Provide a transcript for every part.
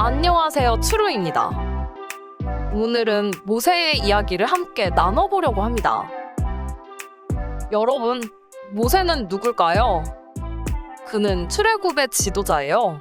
안녕하세요, 추루입니다. 오늘은 모세의 이야기를 함께 나눠보려고 합니다. 여러분, 모세는 누굴까요? 그는 출애굽의 지도자예요.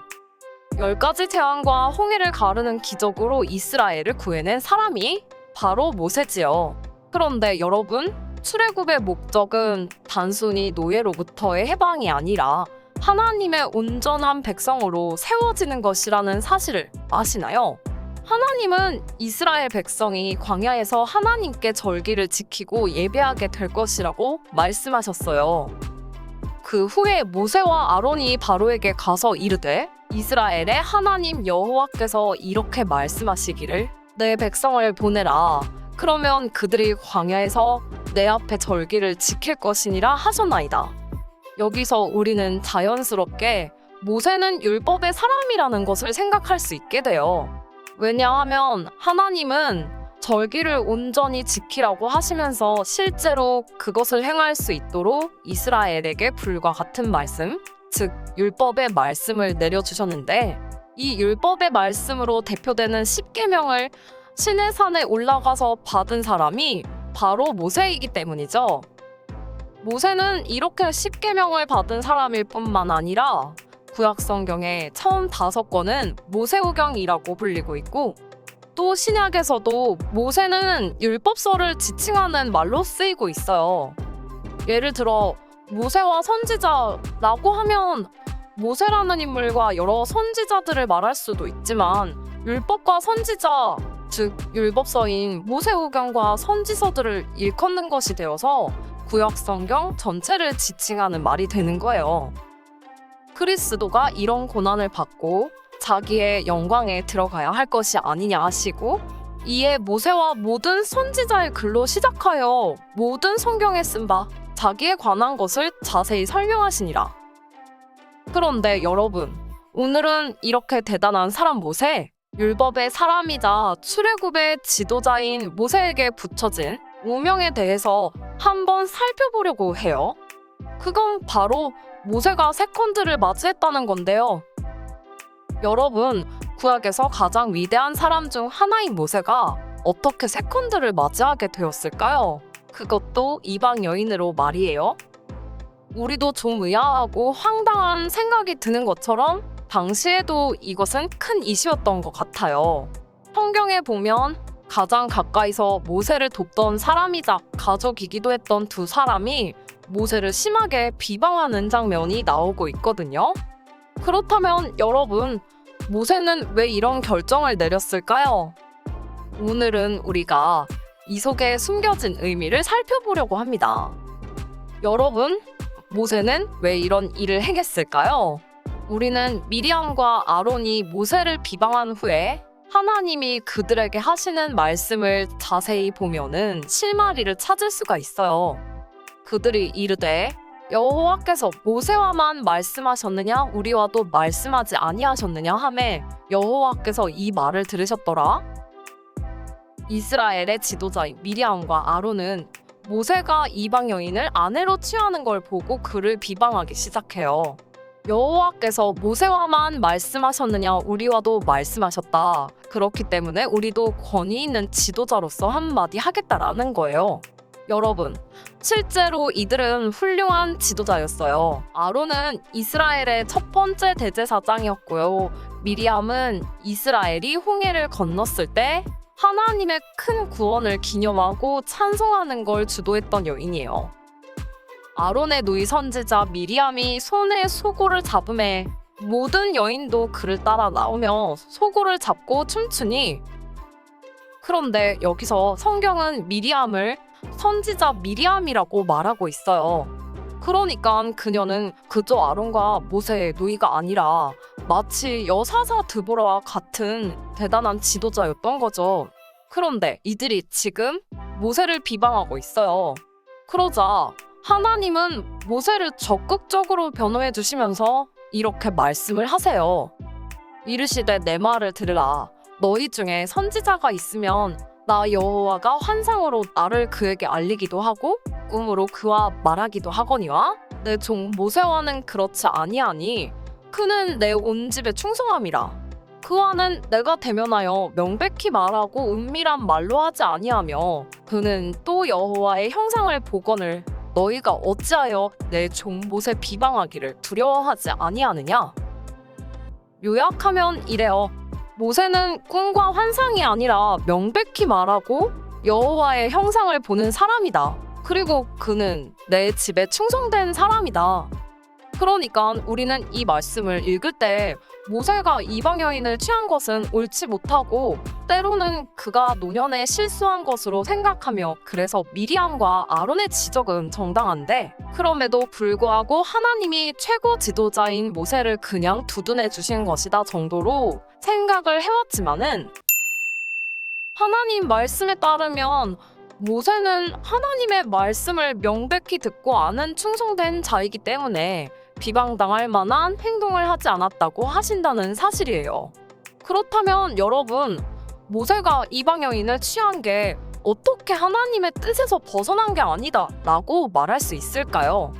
10가지 재앙과 홍해를 가르는 기적으로 이스라엘을 구해낸 사람이 바로 모세지요. 그런데 여러분, 출애굽의 목적은 단순히 노예로부터의 해방이 아니라 하나님의 온전한 백성으로 세워지는 것이라는 사실을 아시나요? 하나님은 이스라엘 백성이 광야에서 하나님께 절기를 지키고 예배하게 될 것이라고 말씀하셨어요. 그 후에 모세와 아론이 바로에게 가서 이르되 이스라엘의 하나님 여호와께서 이렇게 말씀하시기를 내 백성을 보내라. 그러면 그들이 광야에서 내 앞에 절기를 지킬 것이니라 하셨나이다. 여기서 우리는 자연스럽게 모세는 율법의 사람이라는 것을 생각할 수 있게 돼요. 왜냐하면 하나님은 절기를 온전히 지키라고 하시면서 실제로 그것을 행할 수 있도록 이스라엘에게 불과 같은 말씀, 즉 율법의 말씀을 내려주셨는데 이 율법의 말씀으로 대표되는 십계명을 시내산에 올라가서 받은 사람이 바로 모세이기 때문이죠. 모세는 이렇게 십계명을 받은 사람일 뿐만 아니라 구약 성경의 처음 5권은 모세오경이라고 불리고 있고 또 신약에서도 모세는 율법서를 지칭하는 말로 쓰이고 있어요. 예를 들어 모세와 선지자라고 하면 모세라는 인물과 여러 선지자들을 말할 수도 있지만 율법과 선지자, 즉 율법서인 모세오경과 선지서들을 일컫는 것이 되어서 구약 성경 전체를 지칭하는 말이 되는 거예요. 그리스도가 이런 고난을 받고 자기의 영광에 들어가야 할 것이 아니냐 하시고 이에 모세와 모든 선지자의 글로 시작하여 모든 성경에 쓴 바 자기에 관한 것을 자세히 설명하시니라. 그런데 여러분, 오늘은 이렇게 대단한 사람 모세, 율법의 사람이자 출애굽의 지도자인 모세에게 붙여진 우명에 대해서 한번 살펴보려고 해요. 그건 바로 모세가 세컨드를 맞이했다는 건데요. 여러분, 구약에서 가장 위대한 사람 중 하나인 모세가 어떻게 세컨드를 맞이하게 되었을까요? 그것도 이방 여인으로 말이에요. 우리도 좀 의아하고 황당한 생각이 드는 것처럼 당시에도 이것은 큰 이슈였던 것 같아요. 성경에 보면 가장 가까이서 모세를 돕던 사람이자 가족이기도 했던 두 사람이 모세를 심하게 비방하는 장면이 나오고 있거든요. 그렇다면 여러분, 모세는 왜 이런 결정을 내렸을까요? 오늘은 우리가 이 속에 숨겨진 의미를 살펴보려고 합니다. 여러분, 모세는 왜 이런 일을 행했을까요? 우리는 미리암과 아론이 모세를 비방한 후에 하나님이 그들에게 하시는 말씀을 자세히 보면은 실마리를 찾을 수가 있어요. 그들이 이르되 여호와께서 모세와만 말씀하셨느냐 우리와도 말씀하지 아니하셨느냐 하매 여호와께서 이 말을 들으셨더라. 이스라엘의 지도자인 미리암과 아론은 모세가 이방 여인을 아내로 취하는 걸 보고 그를 비방하기 시작해요. 여호와께서 모세와만 말씀하셨느냐 우리와도 말씀하셨다. 그렇기 때문에 우리도 권위 있는 지도자로서 한마디 하겠다라는 거예요. 여러분, 실제로 이들은 훌륭한 지도자였어요. 아론은 이스라엘의 첫 번째 대제사장이었고요. 미리암은 이스라엘이 홍해를 건넜을 때 하나님의 큰 구원을 기념하고 찬송하는 걸 주도했던 여인이에요. 아론의 누이 선지자 미리암이 손에 소고를 잡음에 모든 여인도 그를 따라 나오며 소고를 잡고 춤추니 그런데 여기서 성경은 미리암을 선지자 미리암이라고 말하고 있어요. 그러니까 그녀는 그저 아론과 모세의 누이가 아니라 마치 여사자 드보라와 같은 대단한 지도자였던 거죠. 그런데 이들이 지금 모세를 비방하고 있어요. 그러자 하나님은 모세를 적극적으로 변호해 주시면서 이렇게 말씀을 하세요. 이르시되 내 말을 들으라. 너희 중에 선지자가 있으면 나 여호와가 환상으로 나를 그에게 알리기도 하고 꿈으로 그와 말하기도 하거니와 내 종 모세와는 그렇지 아니하니 그는 내 온 집에 충성함이라. 그와는 내가 대면하여 명백히 말하고 은밀한 말로 하지 아니하며 그는 또 여호와의 형상을 보거늘 너희가 어찌하여 내 종 모세 비방하기를 두려워하지 아니하느냐. 요약하면 이래요. 모세는 꿈과 환상이 아니라 명백히 말하고 여호와의 형상을 보는 사람이다. 그리고 그는 내 집에 충성된 사람이다. 그러니까 우리는 이 말씀을 읽을 때 모세가 이방 여인을 취한 것은 옳지 못하고 때로는 그가 노년에 실수한 것으로 생각하며 그래서 미리암과 아론의 지적은 정당한데 그럼에도 불구하고 하나님이 최고 지도자인 모세를 그냥 두둔해 주신 것이다 정도로 생각을 해왔지만은 하나님 말씀에 따르면 모세는 하나님의 말씀을 명백히 듣고 아는 충성된 자이기 때문에 비방당할 만한 행동을 하지 않았다고 하신다는 사실이에요. 그렇다면 여러분, 모세가 이방 여인을 취한 게 어떻게 하나님의 뜻에서 벗어난 게 아니다 라고 말할 수 있을까요?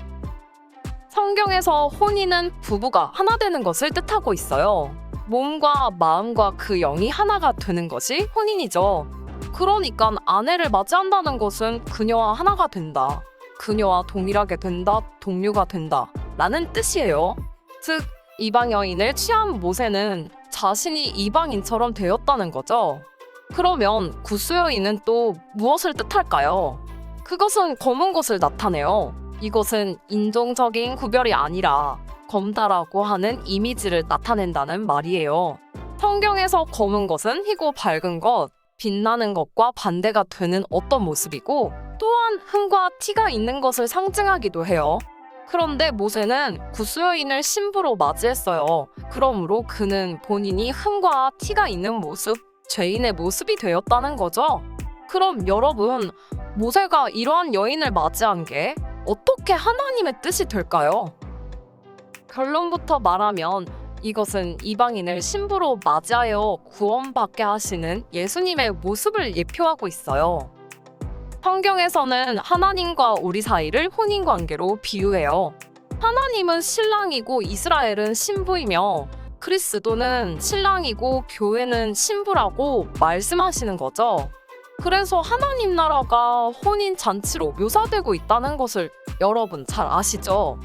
성경에서 혼인은 부부가 하나 되는 것을 뜻하고 있어요. 몸과 마음과 그 영이 하나가 되는 것이 혼인이죠. 그러니까 아내를 맞이한다는 것은 그녀와 하나가 된다. 그녀와 동일하게 된다, 동료가 된다 라는 뜻이에요. 즉, 이방 여인을 취한 모세는 자신이 이방인처럼 되었다는 거죠. 그러면 구스 여인은 또 무엇을 뜻할까요? 그것은 검은 것을 나타내요. 이것은 인종적인 구별이 아니라 검다라고 하는 이미지를 나타낸다는 말이에요. 성경에서 검은 것은 희고 밝은 것, 빛나는 것과 반대가 되는 어떤 모습이고 또한 흥과 티가 있는 것을 상징하기도 해요. 그런데 모세는 구스 여인을 신부로 맞이했어요. 그러므로 그는 본인이 흥과 티가 있는 모습, 죄인의 모습이 되었다는 거죠. 그럼 여러분, 모세가 이러한 여인을 맞이한 게 어떻게 하나님의 뜻이 될까요? 결론부터 말하면 이것은 이방인을 신부로 맞이하여 구원받게 하시는 예수님의 모습을 예표하고 있어요. 성경에서는 하나님과 우리 사이를 혼인관계로 비유해요. 하나님은 신랑이고 이스라엘은 신부이며 그리스도는 신랑이고 교회는 신부라고 말씀하시는 거죠. 그래서 하나님 나라가 혼인 잔치로 묘사되고 있다는 것을 여러분 잘 아시죠?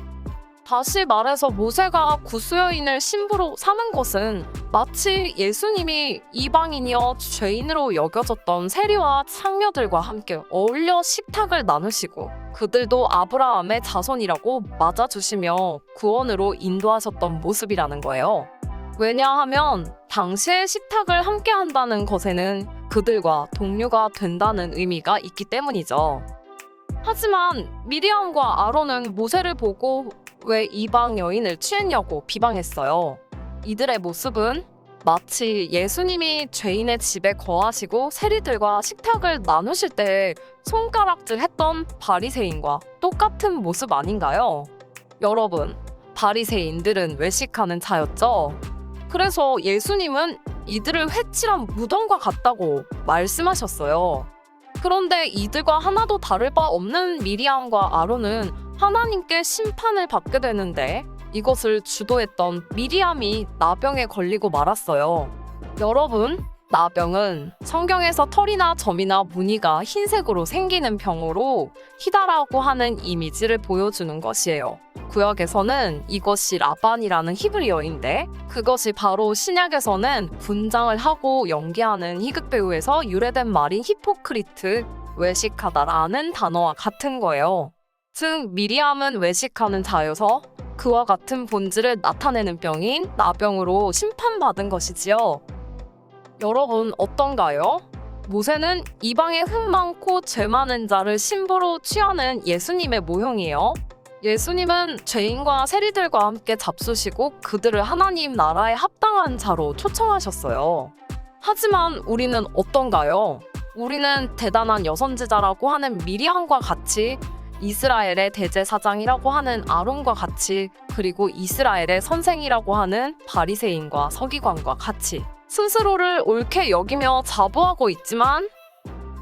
다시 말해서 모세가 구스 여인을 신부로 삼은 것은 마치 예수님이 이방인이여 죄인으로 여겨졌던 세리와 창녀들과 함께 어울려 식탁을 나누시고 그들도 아브라함의 자손이라고 맞아주시며 구원으로 인도하셨던 모습이라는 거예요. 왜냐하면 당시의 식탁을 함께 한다는 것에는 그들과 동료가 된다는 의미가 있기 때문이죠. 하지만 미리암과 아론은 모세를 보고 왜 이방 여인을 취했냐고 비방했어요. 이들의 모습은 마치 예수님이 죄인의 집에 거하시고 세리들과 식탁을 나누실 때 손가락질했던 바리새인과 똑같은 모습 아닌가요? 여러분, 바리새인들은 외식하는 자였죠. 그래서 예수님은 이들을 회칠한 무덤과 같다고 말씀하셨어요. 그런데 이들과 하나도 다를 바 없는 미리암과 아론은 하나님께 심판을 받게 되는데 이것을 주도했던 미리암이 나병에 걸리고 말았어요. 여러분, 나병은 성경에서 털이나 점이나 무늬가 흰색으로 생기는 병으로 희다라고 하는 이미지를 보여주는 것이에요. 구약에서는 이것이 라반이라는 히브리어인데 그것이 바로 신약에서는 분장을 하고 연기하는 희극 배우에서 유래된 말인 히포크리트, 외식하다라는 단어와 같은 거예요. 즉 미리암은 외식하는 자여서 그와 같은 본질을 나타내는 병인 나병으로 심판받은 것이지요. 여러분 어떤가요? 모세는 이방에 흠 많고 죄 많은 자를 신부로 취하는 예수님의 모형이에요. 예수님은 죄인과 세리들과 함께 잡수시고 그들을 하나님 나라에 합당한 자로 초청하셨어요. 하지만 우리는 어떤가요? 우리는 대단한 여선지자라고 하는 미리암과 같이 이스라엘의 대제사장이라고 하는 아론과 같이 그리고 이스라엘의 선생이라고 하는 바리새인과 서기관과 같이 스스로를 옳게 여기며 자부하고 있지만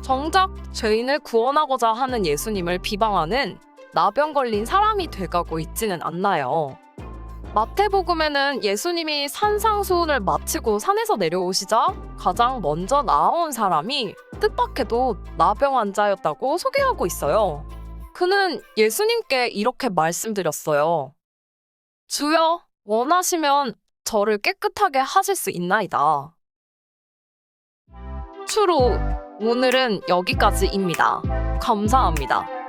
정작 죄인을 구원하고자 하는 예수님을 비방하는 나병 걸린 사람이 돼가고 있지는 않나요? 마태복음에는 예수님이 산상수훈을 마치고 산에서 내려오시자 가장 먼저 나온 사람이 뜻밖에도 나병 환자였다고 소개하고 있어요. 그는 예수님께 이렇게 말씀드렸어요. 주여, 원하시면 저를 깨끗하게 하실 수 있나이다. 추로 오늘은 여기까지입니다. 감사합니다.